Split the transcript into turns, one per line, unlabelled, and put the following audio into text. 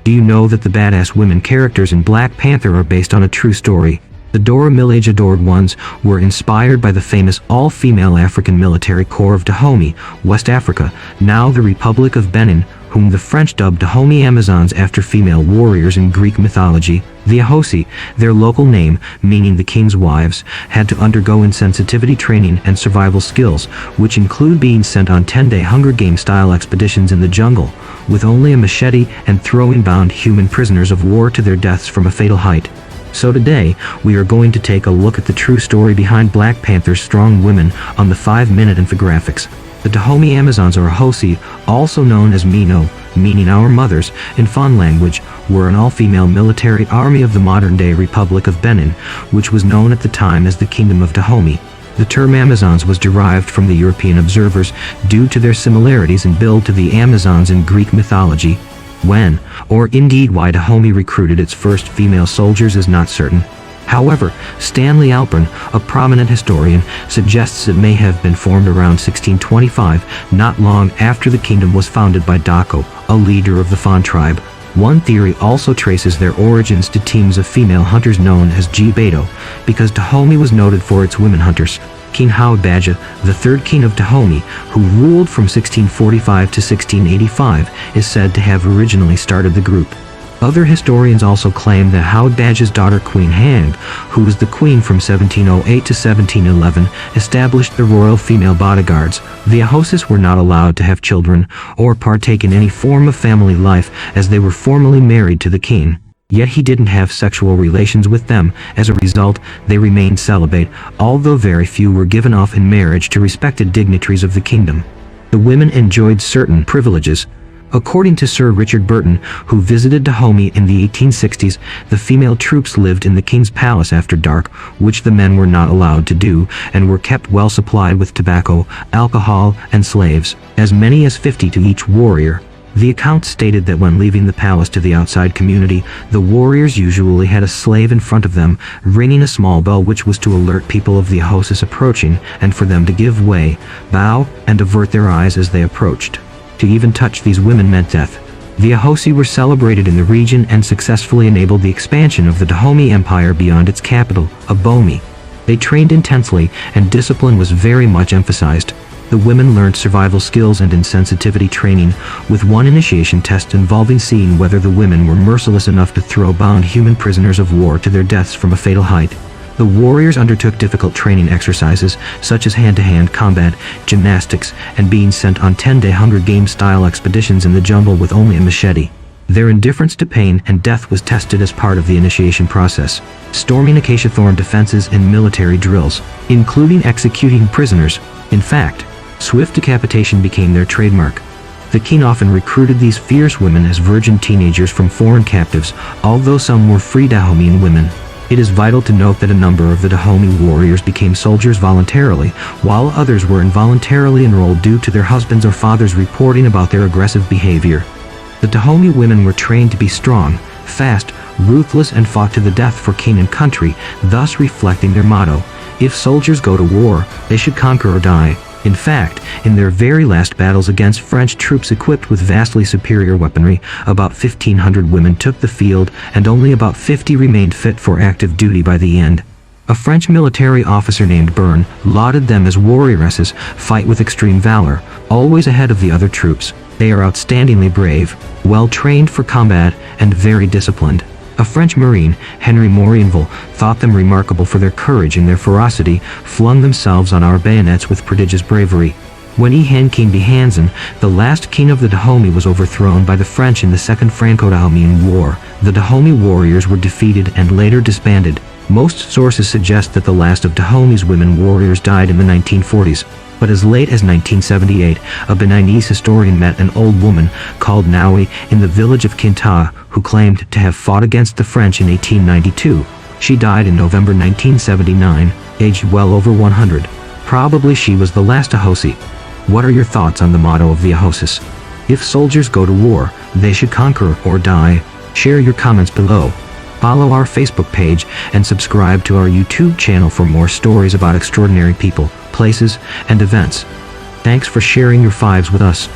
Do you know that the badass women characters in Black Panther are based on a true story? The Dora Milaje Adored Ones were inspired by the famous all-female African military corps of Dahomey, West Africa, now the Republic of Benin, whom the French dubbed Dahomey Amazons after female warriors in Greek mythology. The Ahosi, their local name, meaning the king's wives, had to undergo insensitivity training and survival skills, which include being sent on 10-day Hunger Games-style expeditions in the jungle, with only a machete and throwing bound human prisoners of war to their deaths from a fatal height. So today, we are going to take a look at the true story behind Black Panther's strong women on the 5-minute infographics. The Dahomey Amazons, or Ahosi, also known as Mino, meaning our mothers, in Fon language, were an all-female military army of the modern-day Republic of Benin, which was known at the time as the Kingdom of Dahomey. The term Amazons was derived from the European observers due to their similarities in build to the Amazons in Greek mythology. When, or indeed why Dahomey recruited its first female soldiers is not certain. However, Stanley Alpern, a prominent historian, suggests it may have been formed around 1625, not long after the kingdom was founded by Dako, a leader of the Fon tribe. One theory also traces their origins to teams of female hunters known as G-Beto, because Dahomey was noted for its women hunters. King Howard Badja, the third king of Dahomey, who ruled from 1645 to 1685, is said to have originally started the group. Other historians also claim that Howard Badja's daughter Queen Hand, who was the queen from 1708 to 1711, established the royal female bodyguards. The Ahosis were not allowed to have children or partake in any form of family life, as they were formally married to the king. Yet he didn't have sexual relations with them. As a result, they remained celibate, although very few were given off in marriage to respected dignitaries of the kingdom. The women enjoyed certain privileges. According to Sir Richard Burton, who visited Dahomey in the 1860s, the female troops lived in the king's palace after dark, which the men were not allowed to do, and were kept well supplied with tobacco, alcohol, and slaves, as many as 50 to each warrior. The account stated that when leaving the palace to the outside community, the warriors usually had a slave in front of them, ringing a small bell which was to alert people of the Ahosis approaching, and for them to give way, bow, and avert their eyes as they approached. To even touch these women meant death. The Ahosi were celebrated in the region and successfully enabled the expansion of the Dahomey Empire beyond its capital, Abomey. They trained intensely, and discipline was very much emphasized. The women learned survival skills and insensitivity training, with one initiation test involving seeing whether the women were merciless enough to throw bound human prisoners of war to their deaths from a fatal height. The warriors undertook difficult training exercises, such as hand-to-hand combat, gymnastics, and being sent on 10-day Hunger Games-style expeditions in the jungle with only a machete. Their indifference to pain and death was tested as part of the initiation process, storming acacia thorn defenses in military drills, including executing prisoners. In fact, swift decapitation became their trademark. The king often recruited these fierce women as virgin teenagers from foreign captives, although some were free Dahomeyan women. It is vital to note that a number of the Dahomey warriors became soldiers voluntarily, while others were involuntarily enrolled due to their husbands or fathers reporting about their aggressive behavior. The Dahomey women were trained to be strong, fast, ruthless, and fought to the death for king and country, thus reflecting their motto: if soldiers go to war, they should conquer or die. In fact, in their very last battles against French troops equipped with vastly superior weaponry, about 1,500 women took the field, and only about 50 remained fit for active duty by the end. A French military officer named Byrne lauded them as warrioresses, fight with extreme valor, always ahead of the other troops. They are outstandingly brave, well trained for combat, and very disciplined. A French Marine, Henry Morinville, thought them remarkable for their courage and their ferocity, flung themselves on our bayonets with prodigious bravery. When Ihan King Behanzin, the last king of the Dahomey, was overthrown by the French in the Second Franco-Dahomeyan War, the Dahomey warriors were defeated and later disbanded. Most sources suggest that the last of Dahomey's women warriors died in the 1940s. But as late as 1978, a Beninese historian met an old woman called Naui in the village of Kinta, who claimed to have fought against the French in 1892. She died in November 1979, aged well over 100. Probably she was the last Ahosi. What are your thoughts on the motto of the Ahosis? If soldiers go to war, they should conquer or die. Share your comments below. Follow our Facebook page and subscribe to our YouTube channel for more stories about extraordinary people, places, and events. Thanks for sharing your fives with us.